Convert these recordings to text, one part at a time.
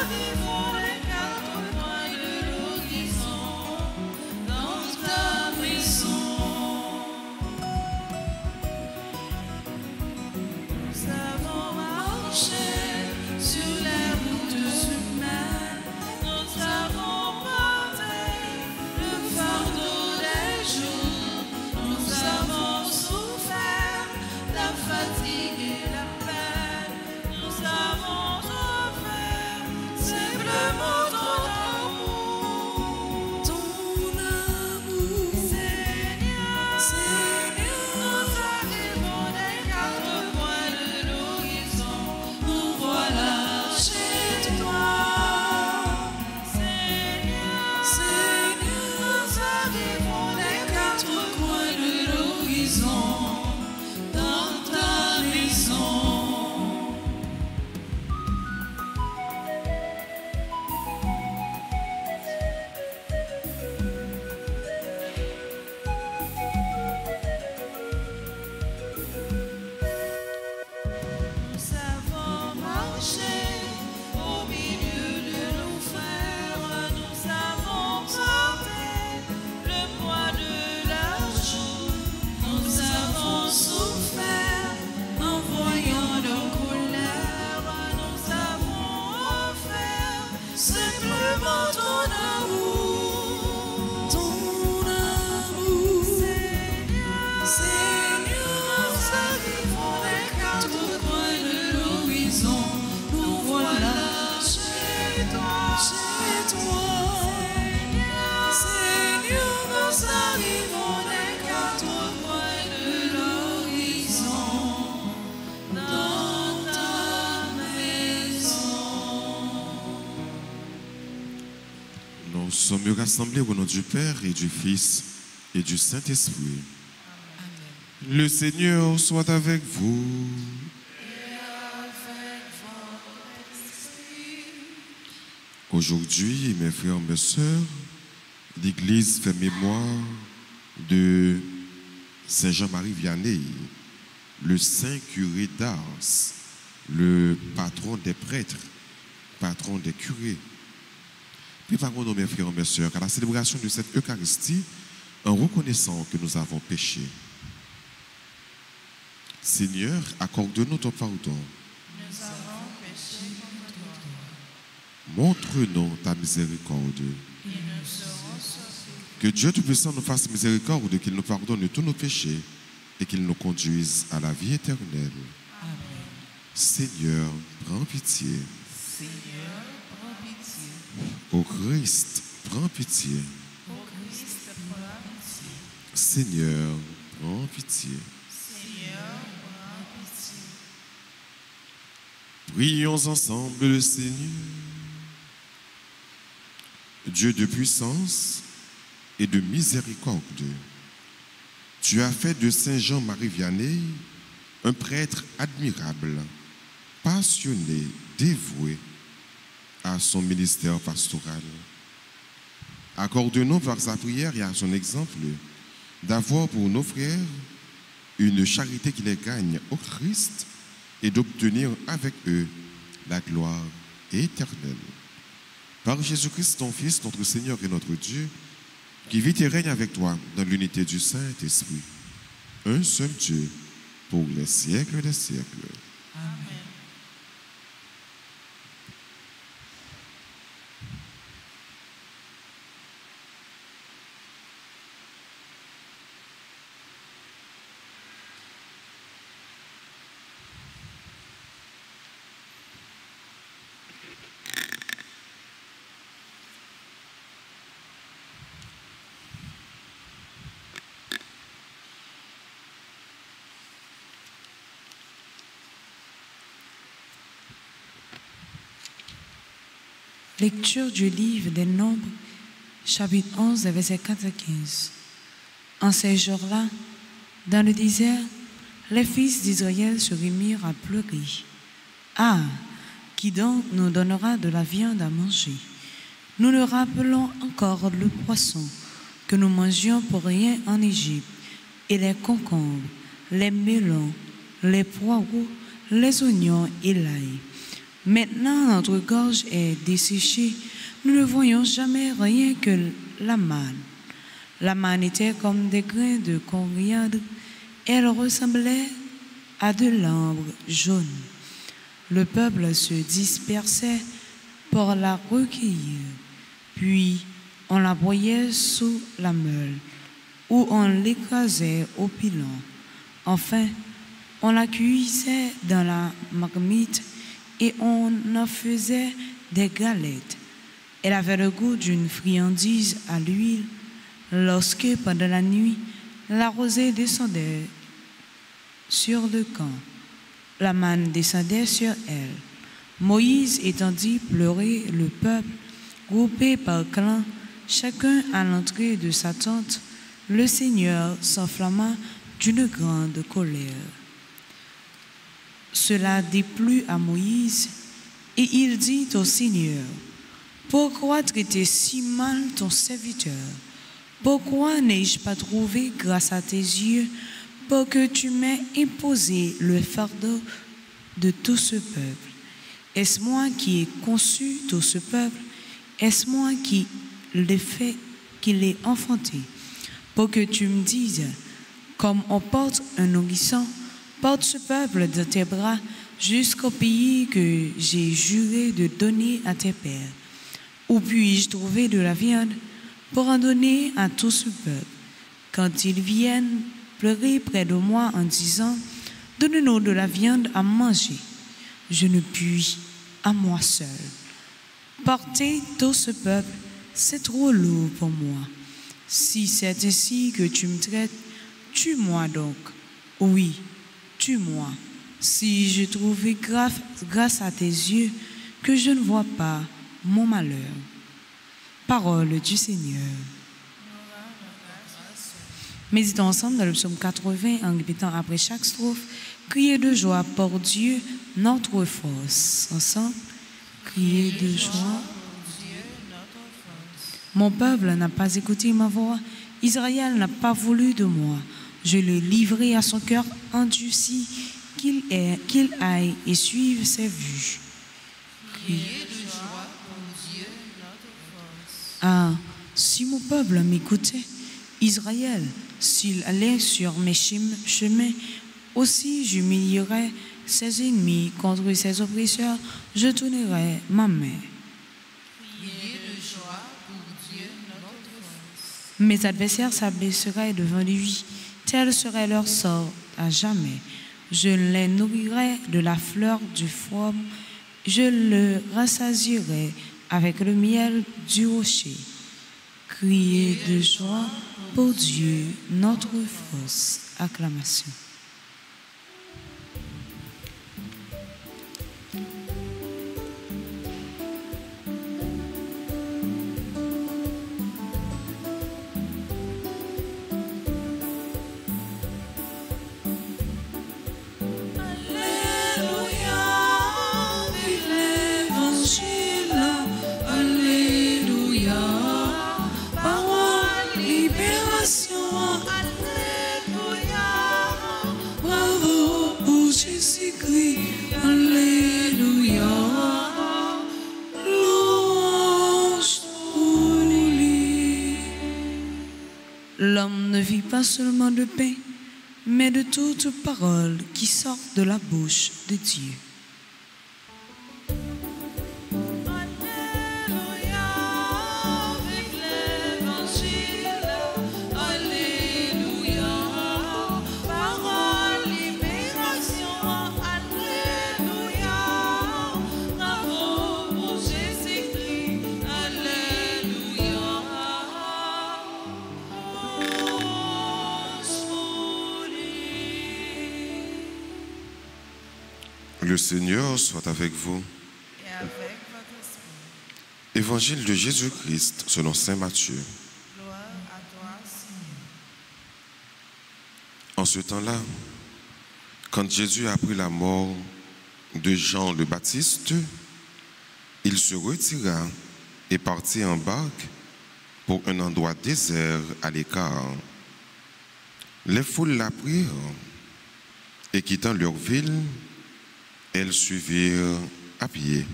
arrivons les quatre coins de l'horizon, dans ta maison. Nous avons marché sur les routes humaines, nous avons porté le fardeau des jours, nous avons souffert la fatigue et la peine, nous avons offert simplement ton amour, Seigneur, nous arrivons des quatre coins de l'horizon, nous voilà chez toi. Seigneur, nous arrivons des quatre coins de l'horizon, dans ta maison. Nous avons marché au milieu de nos frères, nous avons porté le poids de leur joug, nous avons souffert en voyant leur colère, nous avons offert simplement ton amour, Seigneur, nous arrivons des quatre coins de l'horizon, nous voilà chez toi. Seigneur, nous arrivons des quatre coins de l'horizon, dans ta maison. Nous sommes rassemblés au nom du Père et du Fils et du Saint-Esprit. Le Seigneur soit avec vous. Aujourd'hui, mes frères, mes sœurs, l'Église fait mémoire de Saint Jean-Marie Vianney, le saint curé d'Ars, le patron des prêtres, patron des curés. Préparons-nous, mes frères, mes sœurs, à la célébration de cette Eucharistie en reconnaissant que nous avons péché. Seigneur, accorde-nous ton pardon. Nous avons péché contre toi, Montre-nous ta miséricorde. et nous serons sauvés. Que Dieu Tout-Puissant nous fasse miséricorde, qu'il nous pardonne tous nos péchés et qu'il nous conduise à la vie éternelle. Amen. Seigneur, prends pitié. Seigneur, prends pitié. Ô Christ, prends pitié. Ô Christ, prends pitié. Seigneur, prends pitié. Seigneur, prends pitié. Prions ensemble le Seigneur. Dieu de puissance et de miséricorde, tu as fait de Saint Jean-Marie Vianney un prêtre admirable, passionné, dévoué à son ministère pastoral. Accorde-nous par sa prière et à son exemple d'avoir pour nos frères une charité qui les gagne au Christ et d'obtenir avec eux la gloire éternelle. Par Jésus-Christ, ton Fils, notre Seigneur et notre Dieu, qui vit et règne avec toi dans l'unité du Saint-Esprit, un seul Dieu, pour les siècles des siècles. Amen. Lecture du livre des Nombres, chapitre 11, versets 4 à 15. En ces jours-là, dans le désert, les fils d'Israël se remirent à pleurer. Ah, qui donc nous donnera de la viande à manger? Nous nous rappelons encore le poisson que nous mangions pour rien en Égypte, et les concombres, les melons, les poireaux, les oignons et l'ail. Maintenant, notre gorge est desséchée. Nous ne voyons jamais rien que la manne. La manne était comme des grains de coriandre. Elle ressemblait à de l'ambre jaune. Le peuple se dispersait pour la recueillir. Puis, on la broyait sous la meule ou on l'écrasait au pilon. Enfin, on la cuisait dans la marmite et on en faisait des galettes. Elle avait le goût d'une friandise à l'huile. Lorsque, pendant la nuit, la rosée descendait sur le camp, la manne descendait sur elle. Moïse étendit pleurer le peuple, groupé par clan, chacun à l'entrée de sa tente. Le Seigneur s'enflamma d'une grande colère. Cela déplut à Moïse, et il dit au Seigneur, « Pourquoi traiter si mal ton serviteur? Pourquoi n'ai-je pas trouvé grâce à tes yeux pour que tu m'aies imposé le fardeau de tout ce peuple? Est-ce moi qui ai conçu tout ce peuple? Est-ce moi qui l'ai enfanté? Pour que tu me dises, comme on porte un nourrisson, porte ce peuple dans tes bras jusqu'au pays que j'ai juré de donner à tes pères. Où puis-je trouver de la viande pour en donner à tout ce peuple? Quand ils viennent pleurer près de moi en disant, donne-nous de la viande à manger, je ne puis à moi seul. Porter tout ce peuple, c'est trop lourd pour moi. Si c'est ainsi que tu me traites, tue-moi donc. Oui, tue-moi. Si je trouvais grâce à tes yeux que je ne vois pas mon malheur. Parole du Seigneur. Méditons ensemble dans le psaume 80 en répétant après chaque strophe, criez de joie pour Dieu, notre force. Ensemble, criez de joie. Mon peuple n'a pas écouté ma voix, Israël n'a pas voulu de moi. Je l'ai livré à son cœur endurci, qu'il aille et suive ses vues. Criez de joie pour Dieu, notre force. Ah, si mon peuple m'écoutait, Israël, s'il allait sur mes chemins, aussi j'humilierais ses ennemis contre ses oppresseurs, je tournerais ma main. Mes adversaires s'abaisseraient devant lui, tel serait leur sort à jamais. Je les nourrirai de la fleur du foie, je le rassasierai avec le miel du rocher. Criez de joie pour Dieu, notre force. Acclamation. L'homme ne vit pas seulement de pain, mais de toute parole qui sort de la bouche de Dieu. Le Seigneur soit avec vous. Et avec votre esprit. Évangile de Jésus-Christ selon saint Matthieu. Gloire à toi, Seigneur. En ce temps-là, quand Jésus a appris la mort de Jean le Baptiste, il se retira et partit en barque pour un endroit désert à l'écart. Les foules l'apprirent et quittant leur ville, elles suivirent à pied.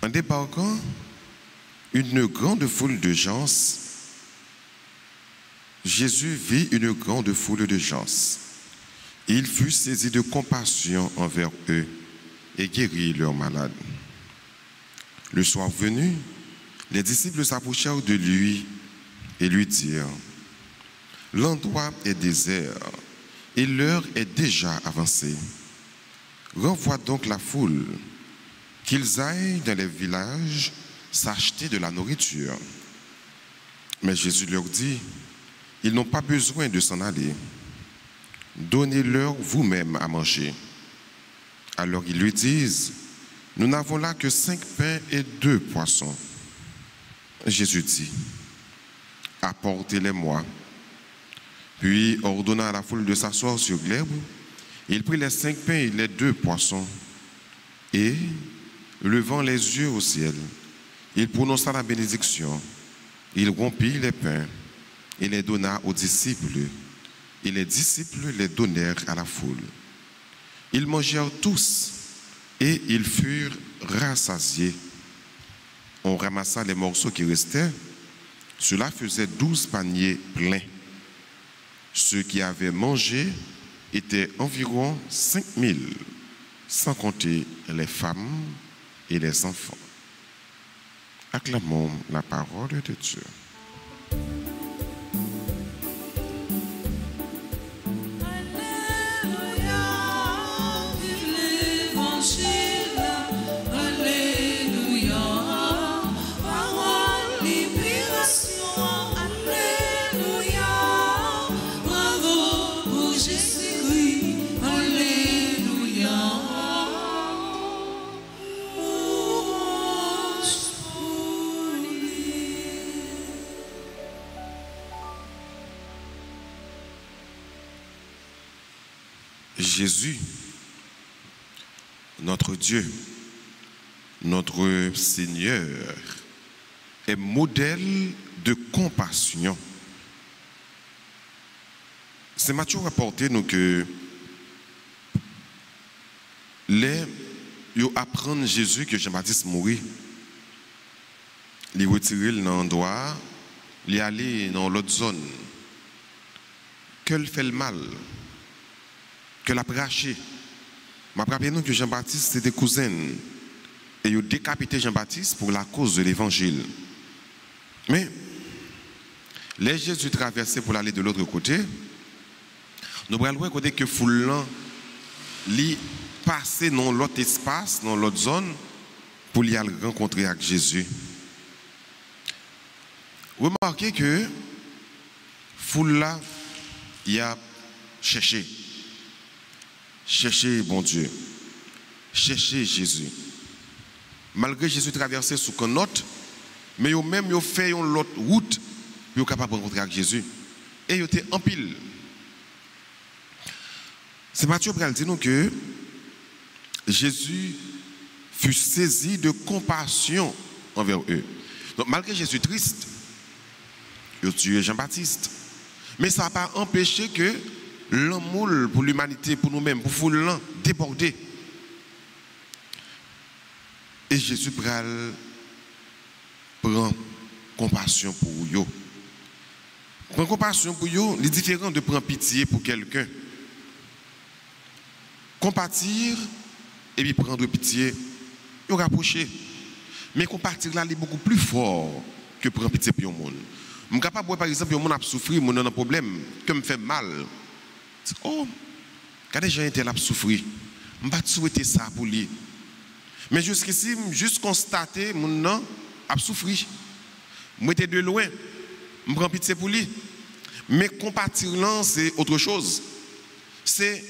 En débarquant, une grande foule de gens, Jésus vit une grande foule de gens. Il fut saisi de compassion envers eux et guérit leurs malades. Le soir venu, les disciples s'approchèrent de lui et lui dirent: l'endroit est désert et l'heure est déjà avancée. Renvoie donc la foule, qu'ils aillent dans les villages s'acheter de la nourriture. Mais Jésus leur dit: ils n'ont pas besoin de s'en aller. Donnez-leur vous-même à manger. Alors ils lui disent: nous n'avons là que 5 pains et 2 poissons. Jésus dit: apportez-les-moi. Puis, ordonnant à la foule de s'asseoir sur l'herbe, il prit les 5 pains et les 2 poissons, et, levant les yeux au ciel, il prononça la bénédiction. Il rompit les pains et les donna aux disciples, et les disciples les donnèrent à la foule. Ils mangèrent tous, et ils furent rassasiés. On ramassa les morceaux qui restaient. Cela faisait 12 paniers pleins. Ceux qui avaient mangé étaient environ 5000, sans compter les femmes et les enfants. Acclamons la parole de Dieu. Jésus, notre Dieu, notre Seigneur, est modèle de compassion. C'est Matthieu rapporté nous que les apprennent Jésus que Jean-Baptiste mourit. Il retiré dans l'endroit, il allé dans l'autre zone. Qu'elle fait le mal, que l'a raché. Je me rappelle que Jean-Baptiste c'était cousin et il a décapité Jean-Baptiste pour la cause de l'évangile. Mais les Jésus traversait pour aller de l'autre côté. Nous allons voir que Foulan lui passer dans l'autre espace, dans l'autre zone pour lui aller rencontrer avec Jésus. Remarquez que Foulan il a cherché bon Dieu, chercher Jésus. Malgré Jésus traversé sous une autre, mais ils même ils fait une autre route pour être capable de rencontrer avec Jésus. Et ils étaient en pile. C'est Matthieu qui dit nous que Jésus fut saisi de compassion envers eux. Donc malgré Jésus triste, il a tué Jean-Baptiste. Mais ça n'a pas empêché que l'amour pour l'humanité, pour nous-mêmes, pour foule déborder. Et Jésus prend compassion pour eux. Prendre compassion pour eux, c'est différent de prendre pitié pour quelqu'un. Compatir et puis prendre pitié, ils rapprocher. Mais compatir là, est beaucoup plus fort que prendre pitié pour un monde. Je suis capable, par exemple, un monde a souffert, un monde a un problème, que me fait mal. Oh, quand les gens étaient là pour souffrir, je ne vais pas souhaiter ça pour lui. Mais jusqu'ici, juste constater que mon nom a souffert. Je suis de loin, je prends pitié pour lui. Mais compatir là, c'est autre chose. C'est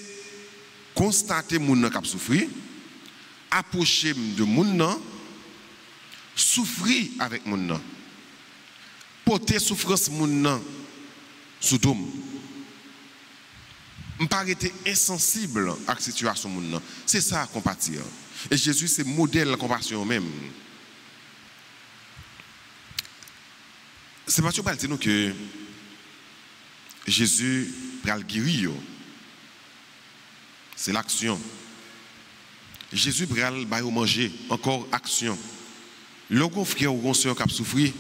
constater que mon nom a souffert, approcher de mon nom, souffrir avec mon nom. Porter souffrance mon nom sous dôme. Je ne pas être insensible à la situation mon nom. C'est ça compatir. Et Jésus c'est modèle de compassion même. C'est Matthieu qui dit nous que Jésus va le guérir. C'est l'action. Jésus pral ba yo manger, encore action. Le grand frère ou grand sœur qui a souffert,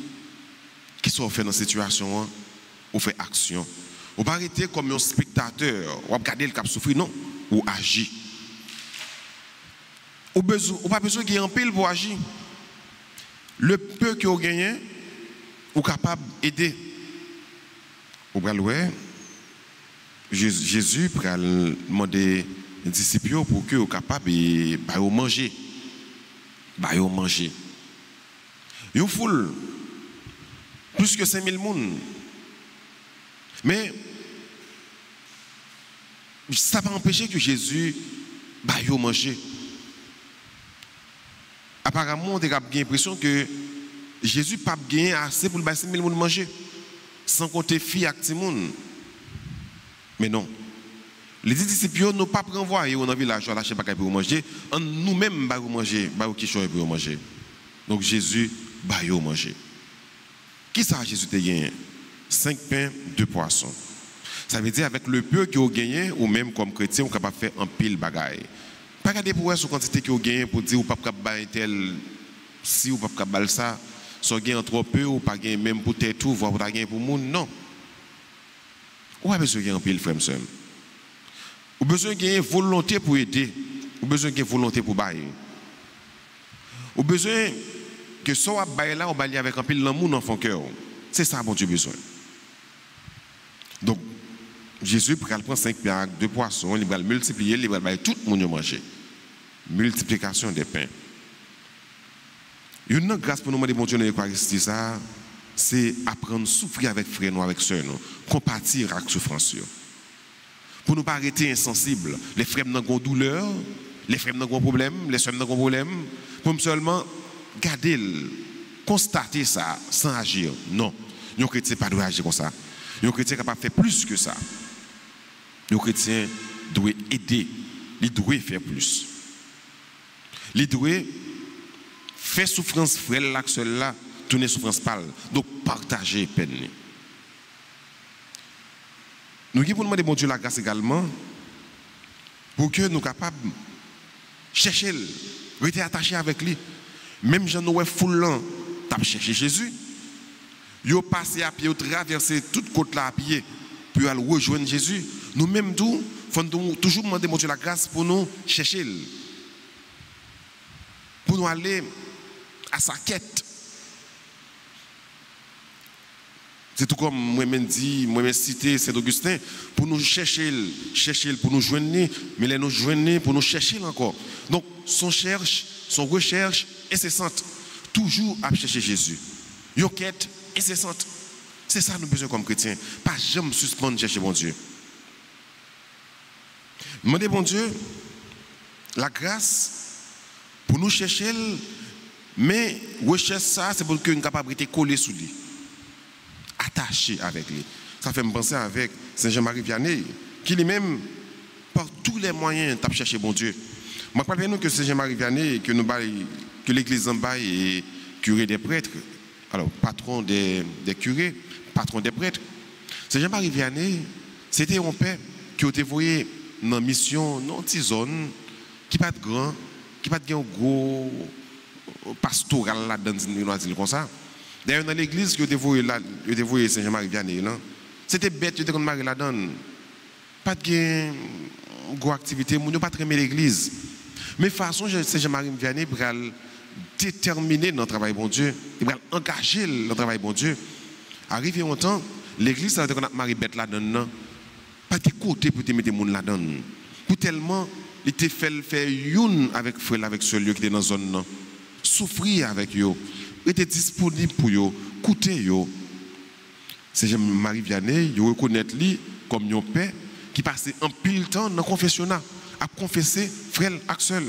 qui sont fait dans cette situation, ou fait action. Ou pas arrêter comme un spectateur, ou regarder le cap souffrir, non, ou agir. Ou pas besoin qu'il y ait un pile pour agir. Le peu que vous gagnez, vous êtes capable d'aider. Ou bien, Jésus va demander aux disciples pour que vous soyez capables de manger. Il y a une foule, plus que 5000 personnes. Mais ça va empêcher que Jésus manger. Apparemment, on a l'impression que Jésus n'a pas gagné assez pour le 5000 personnes manger, sans compter filles et petits monde. Mais non. Les disciples n'ont pas renvoyé dans le village à lâcher pas pour manger, nous-mêmes pour manger, pour manger. Donc Jésus va manger. Qui ça Jésus a gagné? 5 pains, 2 poissons. Ça veut dire avec le peu que vous gagnez, ou même comme chrétien, vous êtes capable de faire un pile bagaille. Pas regarder pour vous sur la quantité que vous gagnez pour dire ou pas capable de tel si ou pas capable ça, soit gagne trop peu ou pas gagne même pour tête tout, voire pour gagner pour monde, non. Ou pas besoin de gagner un pile frère monsieur. Ou besoin de gagner volonté pour aider, ou besoin de gagner volonté pour bailler. Ou besoin que soit bailler là, on bailler avec un pile l'amour dans son cœur. C'est ça bon Dieu besoin. Donc Jésus prend 5 pains, 2 poissons, il va le multiplier, il va bailler tout le monde manger. Multiplication des pains. Une grâce pour nous demander bon Dieu dans l'Eucharistie, ça, c'est apprendre à souffrir avec frères nous, avec sœurs nous, compatir avec souffrance. Pour ne pas arrêter insensibles. Les frères n'ont pas de douleur, les frères n'ont pas de problème, les sœurs n'ont pas de problème. Pour seulement garder, constater ça sans agir. Non. Nos chrétiens ne doivent pas agir comme ça. Nos chrétiens sont capables de faire plus que ça. Nos chrétiens doivent aider. Ils doivent faire plus. Ils doivent faire souffrance frère là, seul là, tourner souffrance pâle. Donc partager peine. Nous devons demander bon Dieu la grâce également pour que nous soyons capables de chercher, rester attachés avec lui. Même si nous avons foule, tu as cherché Jésus. Ils ont passé à pied, ils ont traversé toute côte là à pied pour aller rejoindre Jésus. Nous-mêmes, il faut toujours demander bon Dieu la grâce pour nous chercher. Pour nous aller à sa quête. C'est tout comme moi-même dit, moi-même cité Saint-Augustin, pour nous chercher, pour nous joindre, mais les nous joindre pour nous chercher encore. Donc, son recherche incessante, toujours à chercher Jésus. Une quête incessante. C'est ça nous besoin comme chrétiens. Pas jamais suspendre chercher bon Dieu. Demandez bon Dieu la grâce pour nous chercher, mais recherche ça, c'est pour que nous capables de coller sous lui. Attaché avec lui. Ça fait me penser avec Saint Jean-Marie Vianney, qui lui-même, par tous les moyens, t'a cherché bon Dieu. Je ne parle pas que Saint Jean-Marie Vianney, que l'Église en bas est curé des prêtres, alors patron des curés, patron des prêtres. Saint Jean-Marie Vianney, c'était un père qui a été envoyé dans une mission, dans une petite zone, qui n'est pas grand, qui n'est pas un gros pastoral là-dedans, comme ça. D'ailleurs, dans l'église, il a dévoué Saint Jean-Marie Vianney. C'était bête, il était comme Marie la donne. Pas de grosse activité, il n'a pas très aimé l'église. Mais de toute façon, Saint Jean-Marie Vianney pour déterminer dans le travail bon Dieu, il va engager dans le travail bon Dieu. Arrivé un temps, l'église, ça a été Marie bête la donne. Pas de côté pour te mettre les gens la donne. Pour tellement, il était fait une avec frère, avec celui qui était dans la zone. Souffrir avec eux. Était disponible pour eux, écouter eux. C'est Jean-Marie Vianney, ils reconnaissent lui comme un père qui passait un pile temps dans le confessionnat, à confesser frère Axel,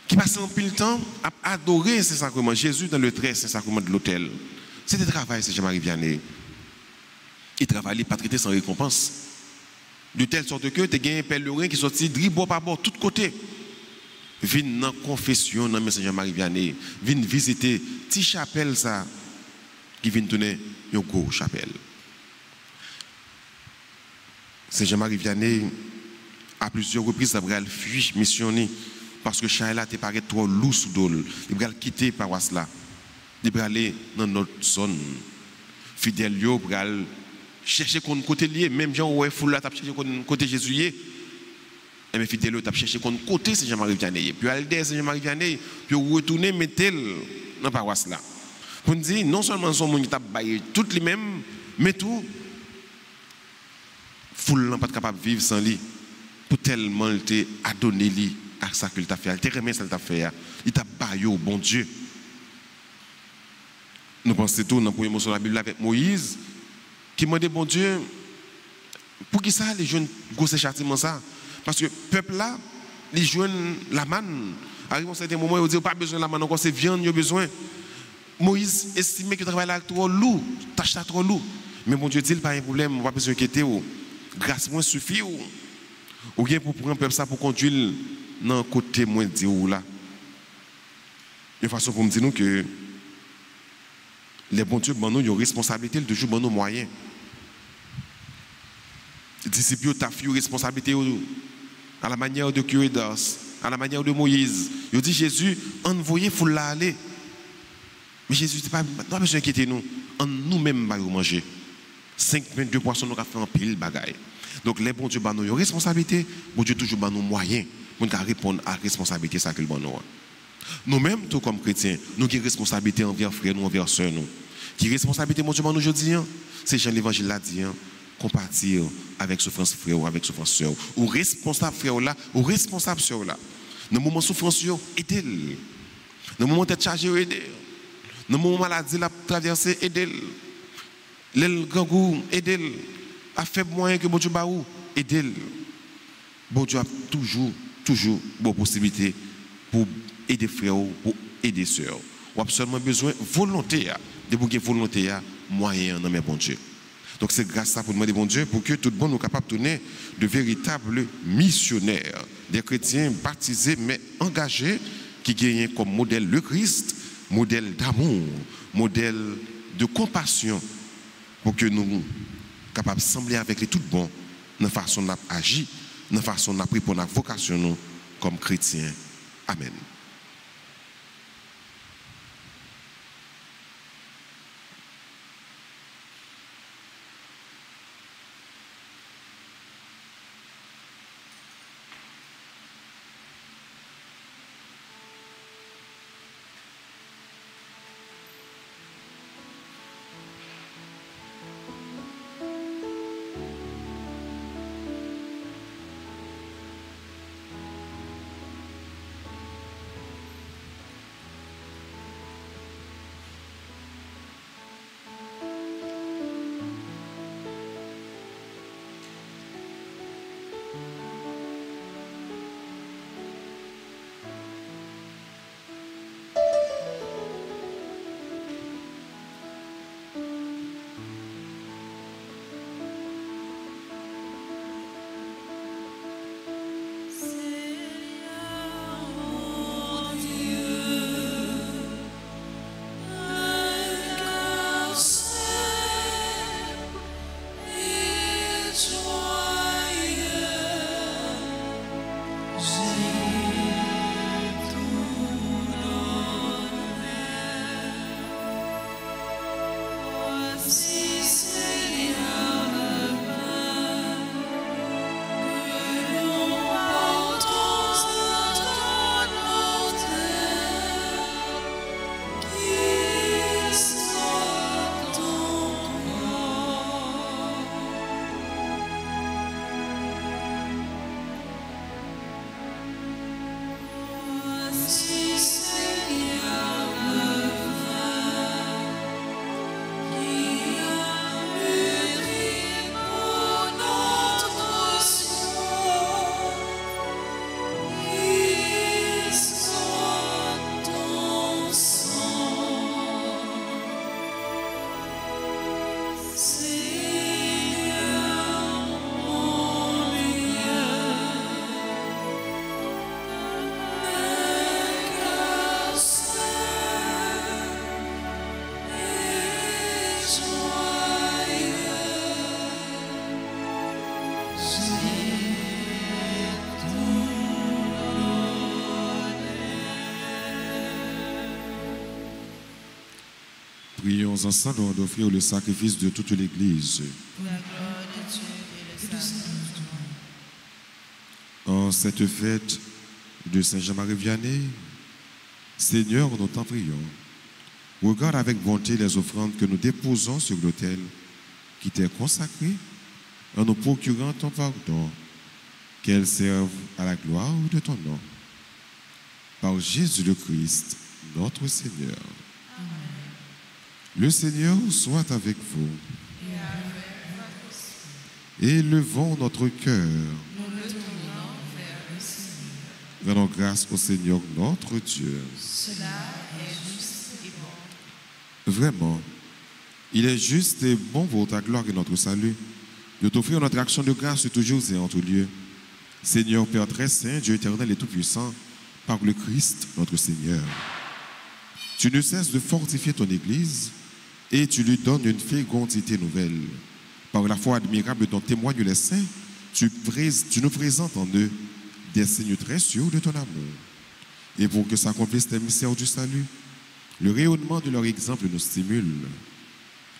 qui passait un pile temps à adorer ces sacrements, Jésus dans le très saint sacrement de l'autel. C'était le travail, c'est Jean-Marie Vianney. Il travaillait pas traité sans récompense. De telle sorte que tu as un pèlerin qui sortit dribord par bord, tous côtés. Vin dans confession dans Message Jean-Marie Vianney, vin visiter petite chapelle ça qui vient tourner une grosse chapelle. Saint Jean-Marie Vianney à plusieurs reprises après fui missionner Parce que Chaëla te paraît trop lourd sous dol. Il va quitter paroisse là. Il va aller dans notre zone. Fidèle yo pour chercher côté lié, même Jean ouais foule là t'a chercher côté Jésus. Et mes fidèles yo t'a chercher côté Saint Jean-Marie Vianney. Puis aller Saint Jean-Marie Vianney, puis retourner mettre dans paroisse là. Pour nous dire non seulement son monde qui t'a baillé tout les mêmes, mais tout foule pas capable de vivre sans lui. Pour tellement il t'a adonné lui à ça qu'il t'a fait, il t'a remis ça qu'il t'a fait, il t'a baillé au bon Dieu. Nous pensons tout dans le premier mot sur la Bible avec Moïse, qui m'a dit, bon Dieu, pour qui ça, les jeunes gosses châtiment ça? Parce que le peuple là, les jeunes, la manne, arrive à un certain moment, ils disent, pas besoin de la manne encore, c'est viande, ils ont besoin. Moïse estimait que le travail là trop lourd, tâche là trop lourd. Mais bon Dieu dit, pas un problème, on va pas besoin d'inquiéter. Grâce moi suffit. Ou bien pour prendre le peuple ça, pour conduire dans le côté moins dit là. Une façon pour me dire nous que les bons dieux, ont une responsabilité, toujours nos moyens. Les disciples ont une responsabilité à la manière de Curidas, à la manière de Moïse. Ils ont dit Jésus, envoyez foule là aller. Mais Jésus dit pas besoin d'inquiéter nous. En nous-mêmes, nous manger. 52 poissons, nous avons fait un pile bagaille. Donc les bons dieux ont une responsabilité, bon Dieu toujours nos moyens pour répondre à la responsabilité ça que nous avons. Nous-mêmes, tout comme chrétiens, nous avons une responsabilité envers frères, nous envers sœurs. Nous. Qui responsabilité, mon Dieu, aujourd'hui, c'est Jean l'Évangile l'a dit, compatir avec souffrance frère ou avec souffrance sœur. Ou responsable frère là, ou responsable sœur là. Dans le moment de souffrance, aidez-le. Dans le moment de chargé, aidez-le. Dans le moment de maladie, la traversée, aidez-le. Le gangou, aidez-le. À faible moyen que mon Dieu baou, aidez-le. Bon Dieu a toujours bonne possibilité pour aider frères, pour aider sœurs. On a seulement besoin de volonté, de volonté, moyen dans mes bon Dieu. Donc c'est grâce à ça pour demander bon Dieu pour que tout le monde soit capable de tourner de véritables missionnaires, des chrétiens baptisés mais engagés qui gagnent comme modèle le Christ, modèle d'amour, modèle de compassion pour que nous soyons capables de sembler avec les tout bons dans la façon d'agir, dans la façon d'apprendre pour notre vocation comme chrétiens. Amen. Prions ensemble avant d'offrir le sacrifice de toute l'Église. Pour la gloire de Dieu et le salut de toi. En cette fête de Saint Jean-Marie Vianney, Seigneur, nous t'en prions. Regarde avec bonté les offrandes que nous déposons sur l'autel qui t'est consacré en nous procurant ton pardon, qu'elles servent à la gloire de ton nom. Par Jésus le Christ, notre Seigneur. Amen. Le Seigneur soit avec vous. Et avec votre esprit. Élevons notre cœur. Nous le tournons vers le Seigneur. Rendons grâce au Seigneur notre Dieu. Cela est juste et bon. Vraiment, il est juste et bon pour ta gloire et notre salut de t'offrir notre action de grâce toujours et en tout lieu. Seigneur Père très saint, Dieu éternel et tout-puissant, par le Christ notre Seigneur. Tu ne cesses de fortifier ton Église et tu lui donnes une fécondité nouvelle. Par la foi admirable dont témoignent les saints, tu nous présentes en eux des signes très sûrs de ton amour. Et pour que s'accomplissent les mystères du salut, le rayonnement de leur exemple nous stimule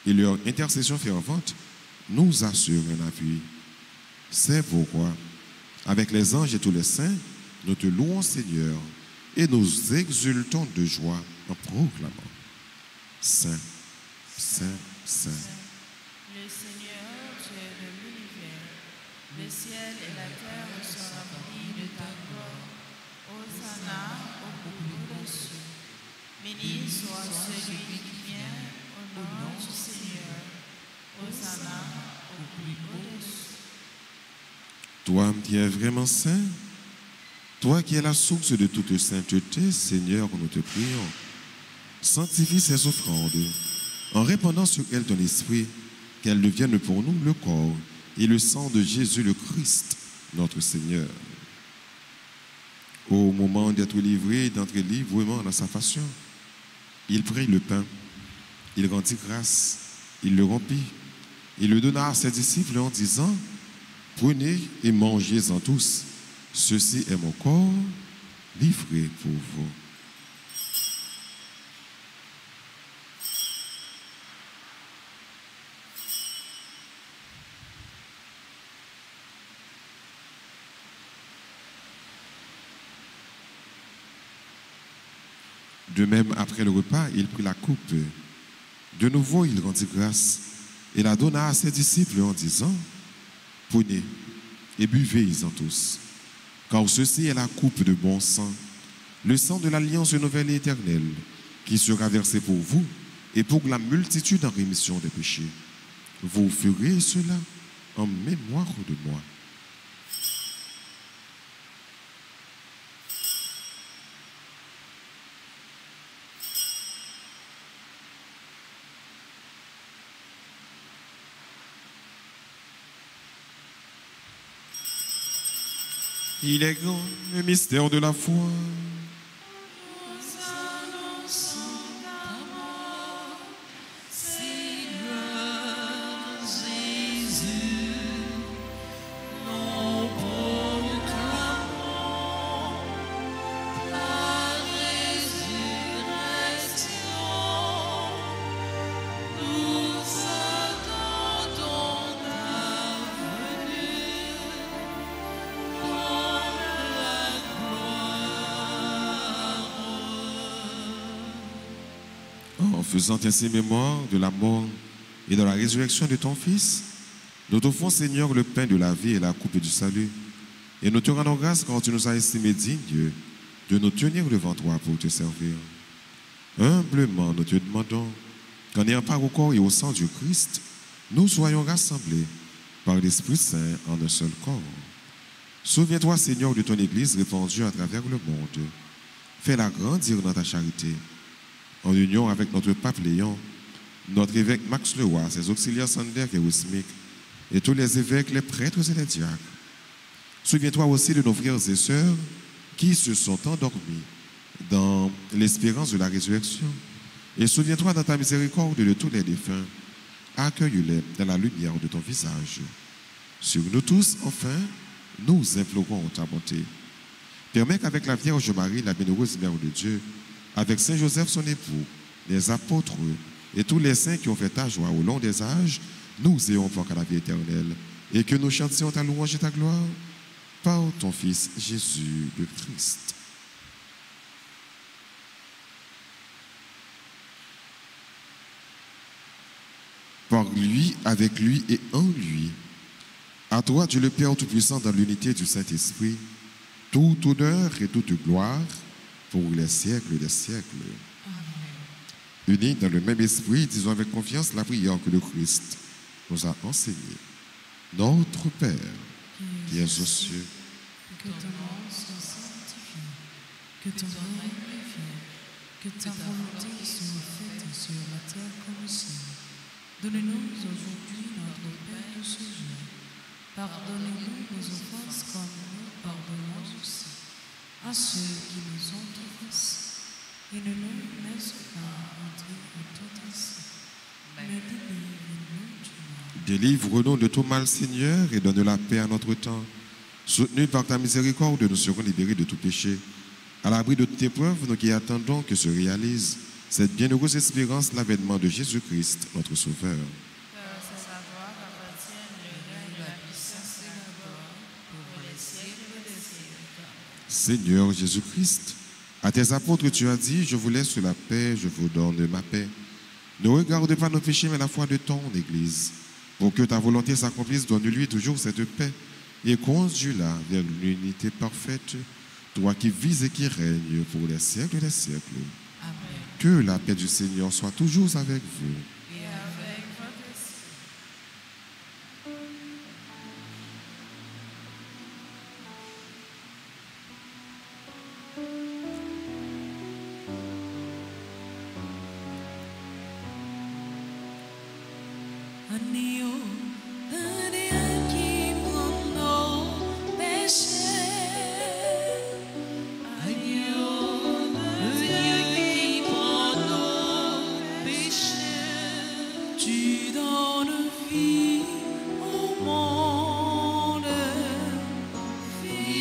et leur intercession fervente nous assure un appui. C'est pourquoi, avec les anges et tous les saints, nous te louons, Seigneur, et nous exultons de joie en proclamant Saint, Saint, Saint. Le Seigneur, Dieu de l'univers, le ciel et la terre sont remplis de ta gloire. Hosanna au plus haut des cieux. Béni soit celui qui vient au nom du Seigneur. Hosanna au plus haut des cieux. Toi qui es vraiment saint, toi qui es la source de toute sainteté, Seigneur, nous te prions. Sanctifie ces offrandes en répandant sur elles ton esprit, qu'elles deviennent pour nous le corps et le sang de Jésus le Christ, notre Seigneur. Au moment d'être livré et d'entrer librement dans sa passion, il prit le pain, il rendit grâce, il le rompit, il le donna à ses disciples en disant: prenez et mangez-en tous. Ceci est mon corps livré pour vous. De même, après le repas, il prit la coupe. De nouveau, il rendit grâce et la donna à ses disciples en disant: prenez et buvez-en tous, car ceci est la coupe de mon sang, le sang de l'alliance nouvelle et éternelle, qui sera versé pour vous et pour la multitude en rémission des péchés. Vous ferez cela en mémoire de moi. Il est grand le mystère de la foi. Nous annonçons ta mort, Seigneur Jésus. Nous proclamons ta résurrection. Nous attendons ta venue. En faisant ainsi mémoire de la mort et de la résurrection de ton Fils, nous t'offrons, Seigneur, le pain de la vie et la coupe du salut. Et nous te rendons grâce quand tu nous as estimés dignes de nous tenir devant toi pour te servir. Humblement, nous te demandons qu'en ayant part au corps et au sang du Christ, nous soyons rassemblés par l'Esprit Saint en un seul corps. Souviens-toi, Seigneur, de ton Église répandue à travers le monde. Fais-la grandir dans ta charité. En union avec notre pape Léon, notre évêque Max Leroy, ses auxiliaires Sander et Wismic, et tous les évêques, les prêtres et les diacres. Souviens-toi aussi de nos frères et sœurs qui se sont endormis dans l'espérance de la résurrection. Et souviens-toi dans ta miséricorde de tous les défunts. Accueille-les dans la lumière de ton visage. Sur nous tous, enfin, nous implorons ta bonté. Permets qu'avec la Vierge Marie, la bienheureuse Mère de Dieu, avec Saint Joseph son époux, les apôtres et tous les saints qui ont fait ta joie au long des âges, nous ayons pour qu'à la vie éternelle, et que nous chantions ta louange et ta gloire par ton Fils Jésus le Christ. Par lui, avec lui et en lui, à toi, Dieu le Père Tout-Puissant, dans l'unité du Saint-Esprit, toute honneur et toute gloire pour les siècles des siècles. Amen. Unis dans le même esprit, disons avec confiance la prière que le Christ nous a enseignée. Notre Père, qui es aux cieux, que ton nom soit sanctifié, que ton règne vienne, que ta volonté soit faite sur la terre comme au ciel. Donne-nous aujourd'hui notre pain de ce jour. Pardonnez-nous nos offenses comme nous pardonnons aussi à ceux qui nous ont offensés. Et ne nous laisse pas entrer en tentation, mais délivre-nous du mal. Délivre-nous de tout mal, Seigneur, et donne la paix à notre temps. Soutenu par ta miséricorde, nous serons libérés de tout péché. À l'abri de toute épreuve, nous qui attendons que se réalise cette bienheureuse espérance, l'avènement de Jésus-Christ, notre Sauveur. Car c'est sa gloire appartient le règne, la puissance et la gloire pour les siècles des siècles. Seigneur Jésus-Christ, à tes apôtres, tu as dit, je vous laisse la paix, je vous donne ma paix. Ne regarde pas nos péchés, mais la foi de ton Église. Pour que ta volonté s'accomplisse, donne-lui toujours cette paix et conduis-la vers l'unité parfaite, toi qui vis et qui règnes pour les siècles des siècles. Amen. Que la paix du Seigneur soit toujours avec vous. Et avec votre esprit. Agneau qui prend nos péchés. Agneau de Dieu qui prend nos péchés. Tu donnes vie au monde. Vie.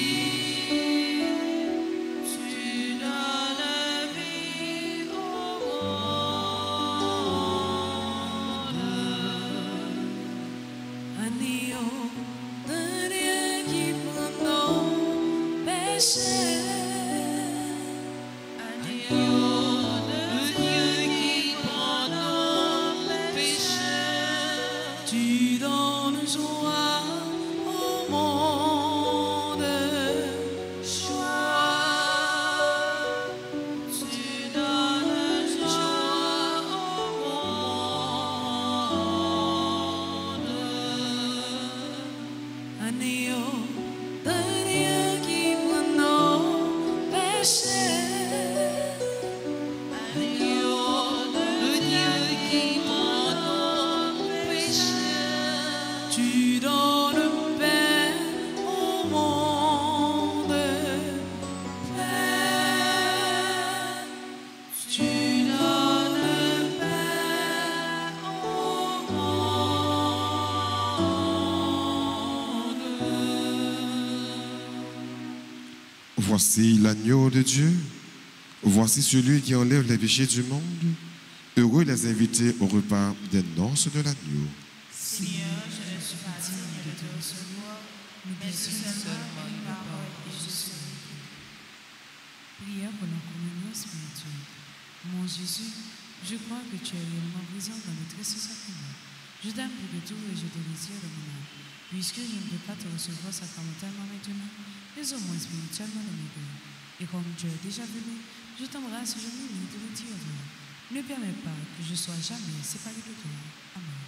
Tu donnes vie au monde. Agneau de Dieu qui prend nos péchés. Agneau de Dieu qui prend nos péchés. Tu donnes joie au monde. Joie. Tu donnes joie au monde. Agneau de Dieu qui prend nos péchés. Agneau de Dieu qui prend nos péchés. Tu donnes paix au monde. Paix. Tu donnes paix au monde. Voici l'agneau de Dieu. Voici celui qui enlève les péchés du monde. Heureux les invités au repas des noces de l'agneau. Seigneur, je ne suis pas digne de te recevoir, mais dis seulement une parole et je serai guéri. Prière pour la communion spirituelle. Mon Jésus, je crois que tu es réellement présent dans le très saint sacrement. Je t'aime plus que tout et je te désire de mon âme. Puisque je ne peux pas te recevoir sacramentellement maintenant, mais au moins spirituellement de mes cœurs. Et comme tu es déjà venu, je t'embrasse et je m'unis de le dire. Ne permets pas que je sois jamais séparé de toi. Amen.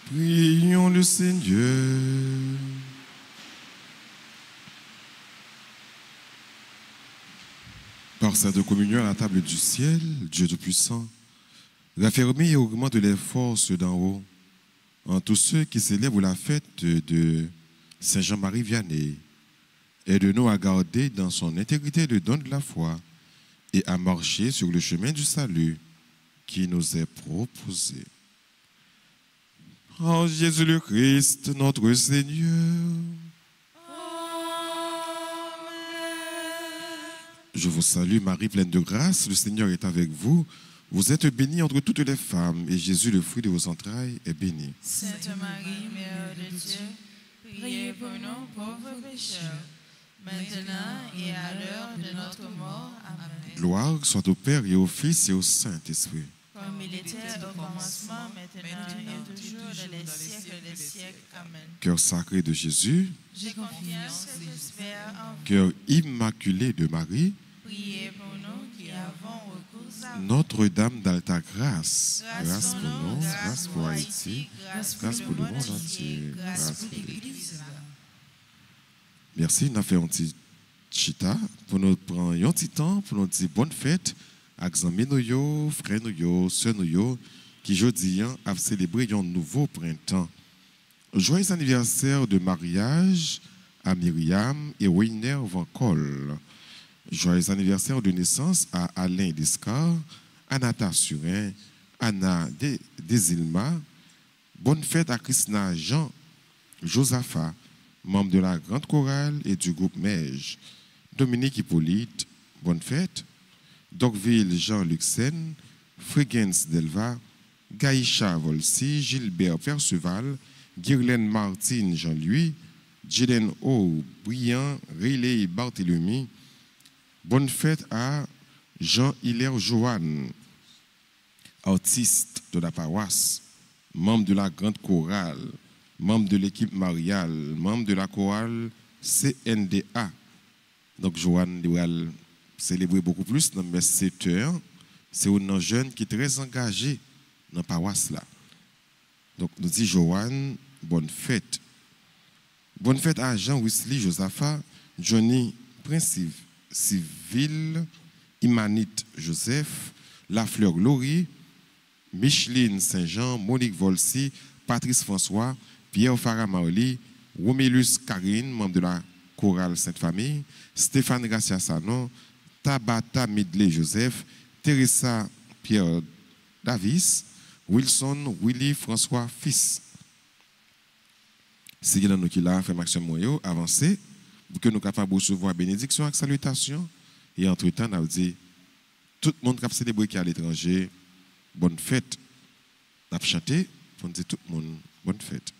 Prions le Seigneur. Par cette communion à la table du ciel, Dieu Tout-Puissant, raffermit et augmente les forces d'en haut en tous ceux qui célèbrent la fête de Saint Jean-Marie Vianney. Aide-nous à garder dans son intégrité le don de la foi et à marcher sur le chemin du salut qui nous est proposé. En Jésus le Christ, notre Seigneur. Je vous salue, Marie, pleine de grâce, le Seigneur est avec vous. Vous êtes bénie entre toutes les femmes, et Jésus, le fruit de vos entrailles, est béni. Sainte Marie, Mère de Dieu, priez pour nous pauvres pécheurs, maintenant et à l'heure de notre mort. Amen. Gloire soit au Père et au Fils et au Saint-Esprit. Comme il était au commencement, maintenant et toujours, dans les siècles des siècles. Amen. Cœur sacré de Jésus, J'ai confiance et j'espère en vous. cœur immaculé de Marie, Priez pour nous qui avons recours à vous. Notre-Dame d'Alta-Grâce, grâce pour nous, grâce grâce pour Haïti, grâce pour le monde entier, grâce pour l'Église. Merci, nous avons fait un petit chita pour nous prendre un petit temps, pour nous dire bonne fête à nos frères, nos sœurs, qui aujourd'hui a célébré un nouveau printemps. Joyeux anniversaire de mariage à Myriam et Weiner Van Col. Joyeux anniversaire de naissance à Alain Descar, Anata Surin, Anna Desilma. Bonne fête à Christina Jean Josapha, membre de la Grande Chorale et du groupe Mège. Dominique Hippolyte, bonne fête. Docville Jean Luxen, Frégens Delva, Gaïcha Volsi, Gilbert Perceval, Guirlaine Martine Jean-Louis, Jaden O, Brian, Riley Barthélemy. Bonne fête à Jean-Hilaire Joanne, artiste de la paroisse, membre de la grande chorale, membre de l'équipe mariale, membre de la chorale CNDA. Donc Joanne doit célébrer beaucoup plus dans mes 7 heures. C'est un jeune qui est très engagé dans la paroisse là. Donc nous disons Joanne, bonne fête. Bonne fête à Jean Wesley Josaphat, Johnny Principe, Civil, Imanite Joseph, Lafleur Laurie, Micheline Saint-Jean, Monique Volsi, Patrice François, Pierre Farah Marly, Romélus Karine, membre de la chorale Sainte-Famille, Stéphane Gracia Sanon, Tabata Midley Joseph, Teresa Pierre Davis, Wilson Willy François Fils. Si vous avez là, fait maximum moyen, avancez, pour que nous capables de recevoir bénédiction et salutation. Et entre-temps, nous dit tout le monde qui a célébré qui est à l'étranger, bonne fête. Nous avons chanté pour dire tout le monde, bonne fête.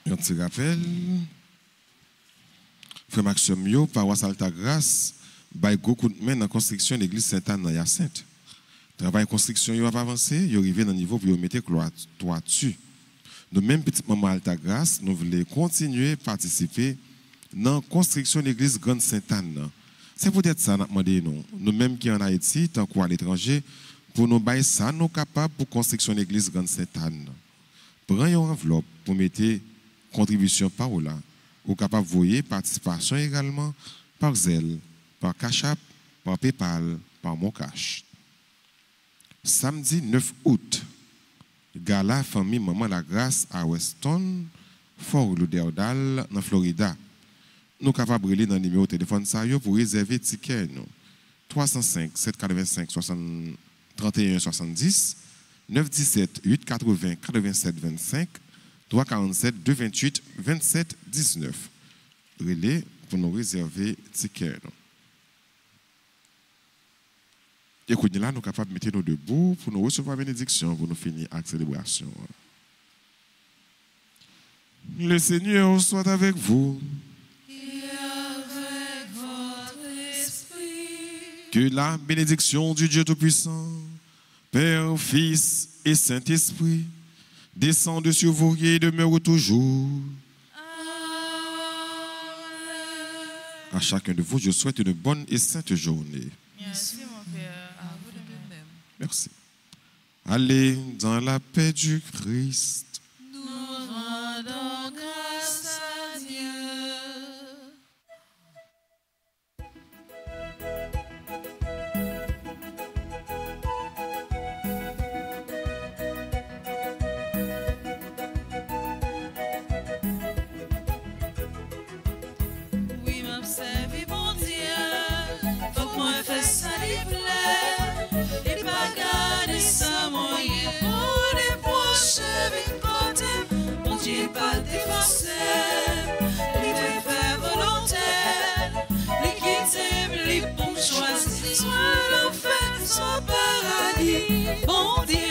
Un petit rappel. Frère Maxime Yo, paroisse Alta Grâce, bail beaucoup de main dans la construction de l'église Sainte-Anne dans Hyacinthe. Travail de construction yo a avancé, yo arrivé dans le niveau pour yo mettre toit dessus. Nous même petit maman Alta Grâce, nous voulons continuer à participer dans la construction de l'église Grande Sainte-Anne. C'est peut-être ça nous demandé nous même qui en Haïti, tant qu'à l'étranger, pour nous bailler ça nous capables pour construction de l'église Grande Sainte-Anne. Prenez une enveloppe pour mettre contribution par là, ou capable de voyer participation également par Zelle, par Cash App, par PayPal, par Moncash. Samedi 9 août, gala famille Maman la Grâce à Weston, Fort Lauderdale, dans Florida. Nous sommes capables de briller dans le numéro de téléphone pour réserver ticket. 305 785 31 70 917 880 87 25 347 228 27 19. Relais pour nous réserver ticket. Et là, nous sommes capables de mettre nous debout pour nous recevoir la bénédiction, pour nous finir la célébration. Le Seigneur soit avec vous. Et avec votre esprit. Que la bénédiction du Dieu Tout-Puissant, Père, Fils et Saint-Esprit, descende sur vous et demeure toujours. Amen. À chacun de vous, je souhaite une bonne et sainte journée. Merci mon Père, à vous de même. Merci. Allez dans la paix du Christ. Nous rendons grâce à Dieu. soit l'enfer, soit paradis. Bon Dieu